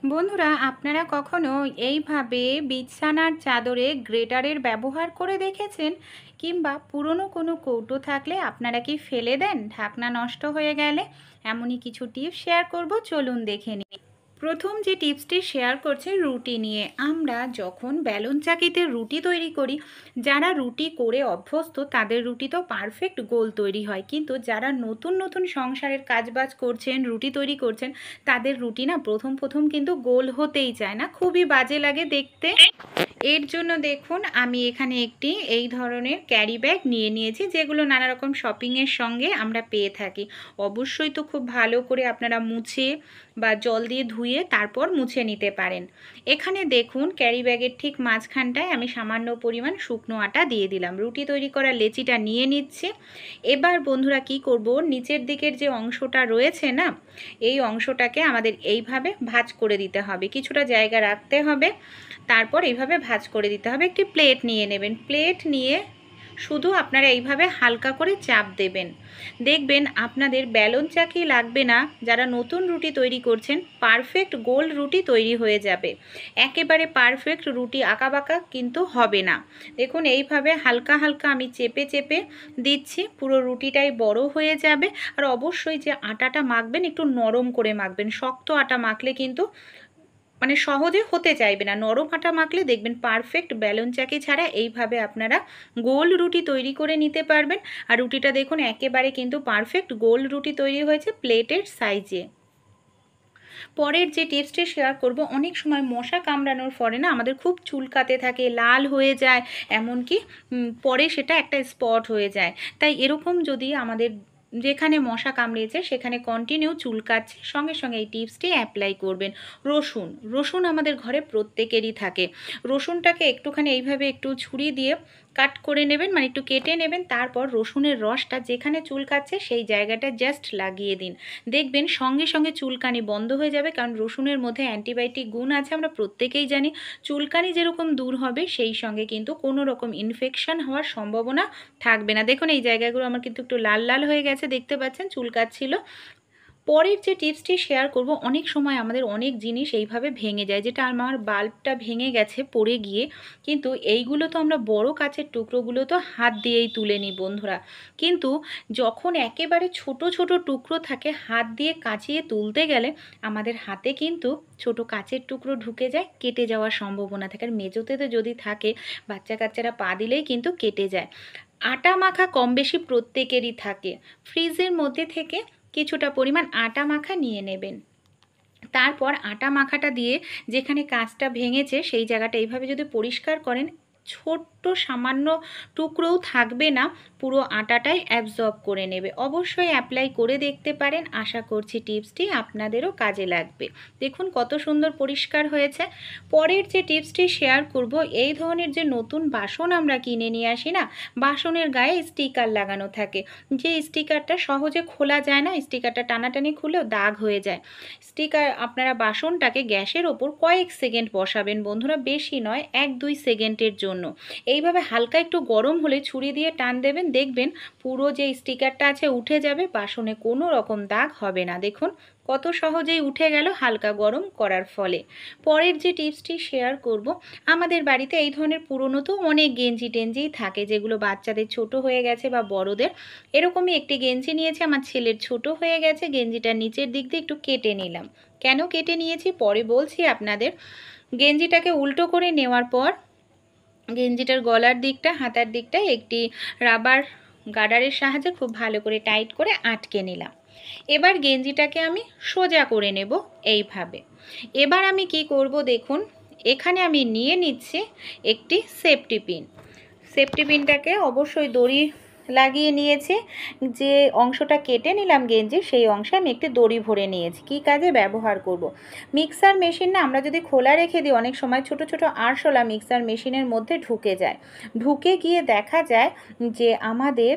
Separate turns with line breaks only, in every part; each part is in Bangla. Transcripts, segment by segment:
বন্ধুরা, আপনারা কখনো এইভাবে বিছানার চাদরে গ্রেটারের ব্যবহার করে দেখেছেন? কিংবা পুরনো কোনো কৌটো থাকলে আপনারা কি ফেলে দেন ঢাকনা নষ্ট হয়ে গেলে? এমনই কিছু টিপস শেয়ার করব, চলুন দেখে নিই। প্রথম যে টিপসটি শেয়ার করছে রুটি নিয়ে। আমরা যখন বেলন চাকিতে রুটি তৈরি করি, যারা রুটি করে অভ্যস্ত তাদের রুটি তো পারফেক্ট গোল তৈরি হয়, কিন্তু যারা নতুন নতুন সংসারের কাজবাজ করছেন, রুটি তৈরি করছেন, তাদের রুটি না প্রথম প্রথম কিন্তু গোল হতেই চায় না, খুবই বাজে লাগে দেখতে। এর জন্য দেখুন, আমি এখানে একটি এই ধরনের ক্যারি ব্যাগ নিয়ে নিয়েছি, যেগুলো নানা রকম শপিংয়ের সঙ্গে আমরা পেয়ে থাকি। অবশ্যই তো খুব ভালো করে আপনারা মুছে বা জল দিয়ে ধুয়ে তারপর মুছে নিতে পারেন। এখানে দেখুন, ক্যারি ব্যাগের ঠিক মাঝখানটায় আমি সামান্য পরিমাণ শুকনো আটা দিয়ে দিলাম। রুটি তৈরি করা লেচিটা নিয়ে নিচ্ছি। এবার বন্ধুরা কি করব, নিচের দিকের যে অংশটা রয়েছে না, এই অংশটাকে আমাদের এইভাবে ভাঁজ করে দিতে হবে, কিছুটা জায়গা রাখতে হবে, তারপর এইভাবে ভাঁজ করে দিতে হবে। একটি প্লেট নিয়ে নেবেন, প্লেট নিয়ে শুধু আপনারা এইভাবে হালকা করে চাপ দেবেন, দেখবেন আপনাদের বেলন চাকি লাগবে না। যারা নতুন রুটি তৈরি করছেন, পারফেক্ট গোল রুটি তৈরি হয়ে যাবে। একেবারে পারফেক্ট রুটি আঁকাবাঁকা কিন্তু হবে না। দেখুন, এইভাবে হালকা হালকা আমি চেপে চেপে দিচ্ছি, পুরো রুটিটাই বড় হয়ে যাবে। আর অবশ্যই যে আটাটা মাখবেন একটু নরম করে মাখবেন, শক্ত আটা মাখলে কিন্তু সহজে হতে চাইবে না। নরম আটা মাখলে দেখবেন পারফেক্ট বেলন চাকি ছাড়া এইভাবে আপনারা গোল রুটি তৈরি করে নিতে পারবেন। আর রুটিটা দেখুন একেবারে কিন্তু পারফেক্ট গোল রুটি তৈরি হয়েছে প্লেটের সাইজে। পরের যে টিপসটি শেয়ার করব, অনেক সময় মশা কামড়ানোর ফলে না আমাদের খুব চুলকাতে থাকে, লাল হয়ে যায়, এমনকি পরে সেটা একটা স্পট হয়ে যায়। তাই এরকম যদি আমাদের যেখানে মশা কামড়িয়েছে সেখানে কন্টিনিউ চুলকাচ্ছে, সঙ্গে সঙ্গে এই টিপসটি অ্যাপ্লাই করবেন। রসুন, রসুন আমাদের ঘরে প্রত্যেকেরই থাকে। রসুনটাকে একটুখানি এইভাবে একটু ছুরি দিয়ে কাট করে নেবেন, একটু কেটে নেবেন। তারপর রসুনের রসটা যেখানে চুলকাচ্ছে সেই জায়গাটা জাস্ট লাগিয়ে দিন, দেখবেন সঙ্গে সঙ্গে চুলকানি বন্ধ হয়ে যাবে। কারণ রসুনের মধ্যে অ্যান্টিবায়োটিক গুণ আছে, আমরা প্রত্যেকেই জানি। চুলকানি যেরকম দূর হবে, সেই সঙ্গে কিন্তু কোনো রকম ইনফেকশন হওয়ার সম্ভাবনা থাকবে না। দেখুন, এই জায়গাগুলো আমার কিন্তু একটু লাল লাল হয়ে গেছে, দেখতে পাচ্ছেন চুলকাচ্ছিল। পরের যে টিপসটি শেয়ার করব, অনেক সময় আমাদের অনেক জিনিস এইভাবে ভেঙে যায়, যেটা আমার বাল্বটা ভেঙে গেছে পড়ে গিয়ে। কিন্তু এইগুলো তো আমরা বড় কাচের টুকরোগুলো তো হাত দিয়েই তুলে নিই বন্ধুরা, কিন্তু যখন একেবারে ছোট ছোট টুকরো থাকে, হাত দিয়ে কাচিয়ে তুলতে গেলে আমাদের হাতে কিন্তু ছোট কাচের টুকরো ঢুকে যায়, কেটে যাওয়ার সম্ভাবনা থাকে। আর মেজোতে তো যদি থাকে, বাচ্চা কাচ্চারা পা দিলেই কিন্তু কেটে যায়। আটা মাখা কম বেশি প্রত্যেকেরই থাকে। ফ্রিজের মধ্যে থেকে কিছুটা পরিমাণ আটা মাখা নিয়ে নেবেন। তারপর আটা মাখাটা দিয়ে যেখানে কাঁচটা ভেঙেছে সেই জায়গাটা এইভাবে যদি পরিষ্কার করেন, ছোট্ট সামান্য টুকরোও থাকবে না, পুরো আটাটাই অ্যাবজর্ব করে নেবে। অবশ্যই অ্যাপ্লাই করে দেখতে পারেন, আশা করছি টিপসটি আপনাদেরও কাজে লাগবে। দেখুন কত সুন্দর পরিষ্কার হয়েছে। পরের যে টিপসটি শেয়ার করব, এই ধরনের যে নতুন বাসন আমরা কিনে নিয়ে আসি না, বাসনের গায়ে স্টিকার লাগানো থাকে, যে স্টিকারটা সহজে খোলা যায় না, স্টিকারটা টানাটানি খুলেও দাগ হয়ে যায়। স্টিকার আপনারা বাসনটাকে গ্যাসের ওপর কয়েক সেকেন্ড বসাবেন বন্ধুরা, বেশি নয়, 1-2 সেকেন্ডের জন্য। এইভাবে হালকা একটু গরম হলে ছুরি দিয়ে টান দেবেন, দেখবেন পুরো যে স্টিকারটা আছে উঠে যাবে, বাসনে কোনো রকম দাগ হবে না। দেখুন কত সহজেই উঠে গেল হালকা গরম করার ফলে। পরের যে টিপসটি শেয়ার করব, আমাদের বাড়িতে এই ধরনের পুরনো তো অনেক গেঞ্জি টেঞ্জিই থাকে, যেগুলো বাচ্চাদের ছোট হয়ে গেছে বা বড়দের। এরকমই একটি গেঞ্জি নিয়েছি, আমার ছেলের ছোট হয়ে গেছে, গেঞ্জিটার নিচের দিক দিয়ে একটু কেটে নিলাম। কেন কেটে নিয়েছি পরে বলছি আপনাদের। গেঞ্জিটাকে উল্টো করে নেওয়ার পর গেঞ্জিটার গলার দিকটা, হাতার দিকটা একটি রাবার গার্ডারের সাহায্যে খুব ভালো করে টাইট করে আটকে নিলাম। এবার গেঞ্জিটাকে আমি সোজা করে নেব এইভাবে। এবার আমি কি করব দেখুন, এখানে আমি নিয়ে নিচ্ছি একটি সেফটি পিন। সেফটি পিনটাকে অবশ্যই দড়ি লাগিয়ে নিয়েছি, যে অংশটা কেটে নিলাম গেঞ্জি সেই অংশে আমি একটি দড়ি ভরে নিয়েছি। কী কাজে ব্যবহার করব, মিক্সার মেশিন না আমরা যদি খোলা রেখে দিই, অনেক সময় ছোট ছোট আরশোলা মিক্সার মেশিনের মধ্যে ঢুকে যায়। ঢুকে গিয়ে দেখা যায় যে আমাদের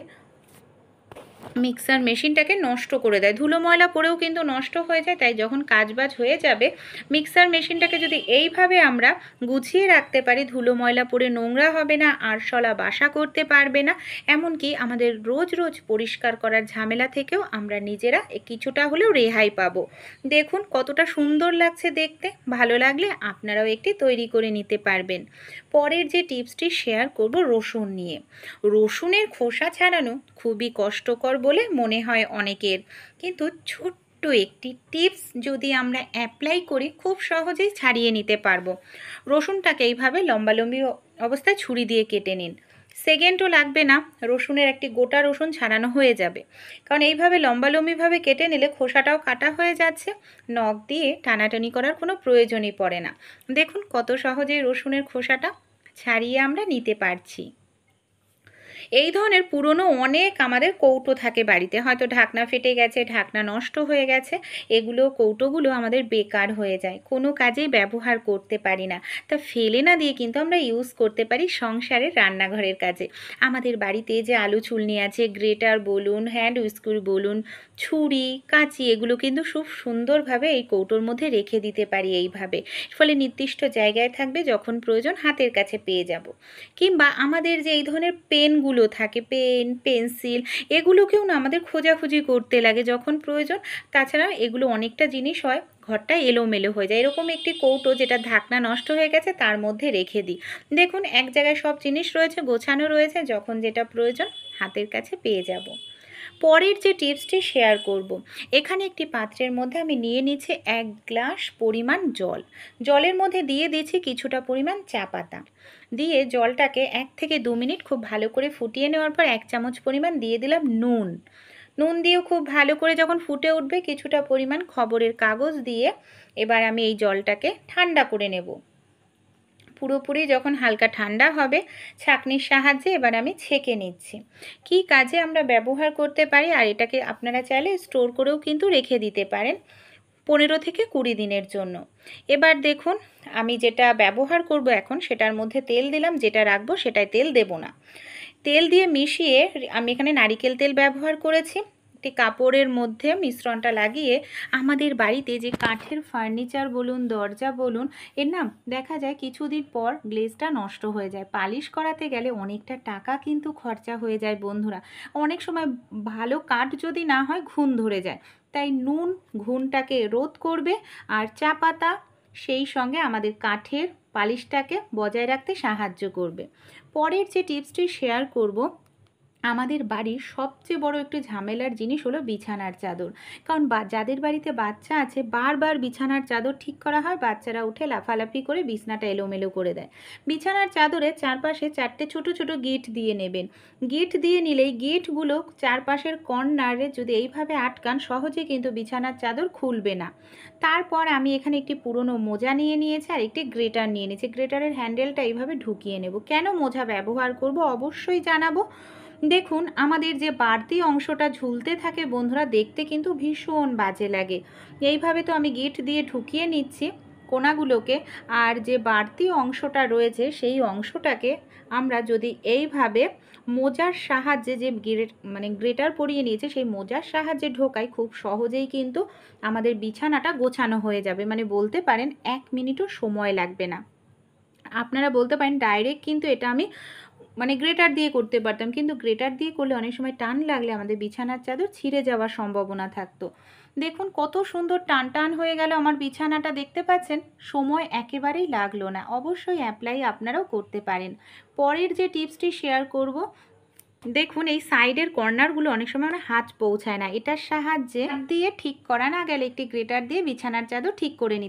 মিক্সার মেশিনটাকে নষ্ট করে দেয়। ধুলো ময়লা পড়েও কিন্তু নষ্ট হয়ে যায়। তাই যখন কাজবাজ হয়ে যাবে, মিক্সার মেশিনটাকে যদি এইভাবে আমরা গুছিয়ে রাখতে পারি, ধুলো ময়লা পড়ে নোংরা হবে না, আরশোলা বাসা করতে পারবে না, এমনকি আমাদের রোজ রোজ পরিষ্কার করার ঝামেলা থেকেও আমরা নিজেরা কিছুটা হলেও রেহাই পাবো। দেখুন কতটা সুন্দর লাগছে দেখতে। ভালো লাগলে আপনারাও একটি তৈরি করে নিতে পারবেন। পরের যে টিপসটি শেয়ার করব রসুন নিয়ে। রসুনের খোসা ছাড়ানো খুবই কষ্টকর বলে মনে হয় অনেকের, কিন্তু ছোট্ট একটি টিপস যদি আমরা অ্যাপ্লাই করি খুব সহজেই ছাড়িয়ে নিতে পারবো। রসুনটাকে এইভাবে লম্বালম্বি অবস্থায় ছুরি দিয়ে কেটে নিন। সেকেন্ডও লাগবে না, রসুনের একটি গোটা রসুন ছাড়ানো হয়ে যাবে। কারণ এইভাবে লম্বালম্বিভাবে কেটে নিলে খোসাটাও কাটা হয়ে যাচ্ছে, নখ দিয়ে টানাটানি করার কোনো প্রয়োজনই পড়ে না। দেখুন কত সহজেই রসুনের খোসাটা ছাড়িয়ে আমরা নিতে পারছি। এই ধরনের পুরনো অনেক আমাদের কৌটো থাকে বাড়িতে, হয়তো ঢাকনা ফেটে গেছে, ঢাকনা নষ্ট হয়ে গেছে, এগুলো কৌটোগুলো আমাদের বেকার হয়ে যায়, কোনো কাজেই ব্যবহার করতে পারি না। তা ফেলে না দিয়ে কিন্তু আমরা ইউজ করতে পারি সংসারের রান্নাঘরের কাজে। আমাদের বাড়িতে যে আলু ছুলনি আছে, গ্রেটার বলুন, হ্যান্ড উইস্কুর বলুন, ছুরি, কাঁচি, এগুলো কিন্তু খুব সুন্দরভাবে এই কৌটোর মধ্যে রেখে দিতে পারি এইভাবে। ফলে নির্দিষ্ট জায়গায় থাকবে, যখন প্রয়োজন হাতের কাছে পেয়ে যাব। কিংবা আমাদের যে এই ধরনের পেনগুলো থাকে, পেন, পেন্সিল, এগুলোকেও না আমাদের খোঁজাখুঁজি করতে লাগে যখন প্রয়োজন। তাছাড়া এগুলো অনেকটা জিনিস হয় ঘরটা এলোমেলো হয়ে যায়। এরকম একটি কৌটো যেটা ঢাকনা নষ্ট হয়ে গেছে তার মধ্যে রেখে দিই। দেখুন এক জায়গায় সব জিনিস রয়েছে, গোছানো রয়েছে, যখন যেটা প্রয়োজন হাতের কাছে পেয়ে যাব। পরের যে টিপসটি শেয়ার করব, এখানে একটি পাত্রের মধ্যে আমি নিয়ে নিচ্ছি 1 গ্লাস পরিমাণ জল। জলের মধ্যে দিয়ে দিয়েছি কিছুটা পরিমাণ চা পাতা। দিয়ে জলটাকে 1 থেকে 2 মিনিট খুব ভালো করে ফুটিয়ে নেওয়ার পর 1 চামচ পরিমাণ দিয়ে দিলাম নুন। নুন দিয়েও খুব ভালো করে যখন ফুটে উঠবে, কিছুটা পরিমাণ খবরের কাগজ দিয়ে এবার আমি এই জলটাকে ঠান্ডা করে নেব। পুরোপুরি যখন হালকা ঠান্ডা হবে, ছাঁকনির সাহায্যে এবার আমি ছেঁকে নিচ্ছি। কী কাজে আমরা ব্যবহার করতে পারি, আর এটাকে আপনারা চাইলে স্টোর করেও কিন্তু রেখে দিতে পারেন 15 থেকে 20 দিনের জন্য। এবার দেখুন আমি যেটা ব্যবহার করব এখন, সেটার মধ্যে তেল দিলাম, যেটা রাখবো সেটায় তেল দেব না। তেল দিয়ে মিশিয়ে আমি এখানে নারিকেল তেল ব্যবহার করেছি। একটি কাপড়ের মধ্যে মিশ্রণটা লাগিয়ে আমাদের বাড়িতে যে কাঠের ফার্নিচার বলুন, দরজা বলুন, এর না দেখা যায় কিছুদিন পর গ্লেজটা নষ্ট হয়ে যায়। পালিশ করাতে গেলে অনেকটা টাকা কিন্তু খরচা হয়ে যায় বন্ধুরা। অনেক সময় ভালো কাঠ যদি না হয় ঘুণ ধরে যায়। তাই নুন ঘুণটাকে রোধ করবে, আর চা পাতা সেই সঙ্গে আমাদের কাঠের পালিশটাকে বজায় রাখতে সাহায্য করবে। পরের যে টিপসটি শেয়ার করব, আমাদের বাড়ির সবচেয়ে বড় একটি ঝামেলার জিনিস হলো বিছানার চাদর। কারণ যাদের বাড়িতে বাচ্চা আছে, বারবার বিছানার চাদর ঠিক করা হয়, বাচ্চারা উঠে লাফালাফি করে বিছনাটা এলোমেলো করে দেয়। বিছানার চাদরে চারপাশে 4টে ছোট ছোট গিঁট দিয়ে নেবেন। গিঁট দিয়ে নিলেই গিঁটগুলো চারপাশের কর্নারে যদি এইভাবে আটকান, সহজে কিন্তু বিছানার চাদর খুলবে না। তারপর আমি এখানে একটি পুরনো মোজা নিয়ে নিয়েছি আর একটি গ্রেটার নিয়ে নিয়েছি। গ্রেটারের হ্যান্ডেলটা এইভাবে ঢুকিয়ে নেব। কেন মোজা ব্যবহার করব অবশ্যই জানাবো। দেখুন আমাদের যে বাড়তি অংশটা ঝুলতে থাকে বন্ধুরা, দেখতে কিন্তু ভীষণ বাজে লাগে। এইভাবে তো আমি গিট দিয়ে ঢুকিয়ে নিচ্ছি কোনাগুলোকে, আর যে বাড়তি অংশটা রয়েছে সেই অংশটাকে আমরা যদি এইভাবে মোজার সাহায্যে, যে গ্রেটার পরিয়ে নিয়েছে সেই মোজার সাহায্যে ঢোকাই, খুব সহজেই কিন্তু আমাদের বিছানাটা গোছানো হয়ে যাবে। বলতে পারেন 1 মিনিটও সময় লাগবে না। আপনারা বলতে পারেন ডাইরেক্ট কিন্তু এটা আমি গ্রেটার দিয়ে করতে পারতাম, কিন্তু গ্রেটার দিয়ে করলে অনেক সময় টান লাগলে আমাদের বিছানার চাদর ছিঁড়ে যাওয়ার সম্ভাবনা থাকতো। দেখুন কত সুন্দর টান টান হয়ে গেল আমার বিছানাটা, দেখতে পাচ্ছেন? সময় একেবারেই লাগলো না। অবশ্যই অ্যাপ্লাই আপনারাও করতে পারেন। পরের যে টিপসটি শেয়ার করব, দেখুন এই সাইডের কর্নারগুলো অনেক সময় আমার হাত পৌঁছায় না, এটার সাহায্যে দিয়ে ঠিক করা না গেলে একটি গ্রেটার দিয়ে বিছানার চাদর ঠিক করে নিতে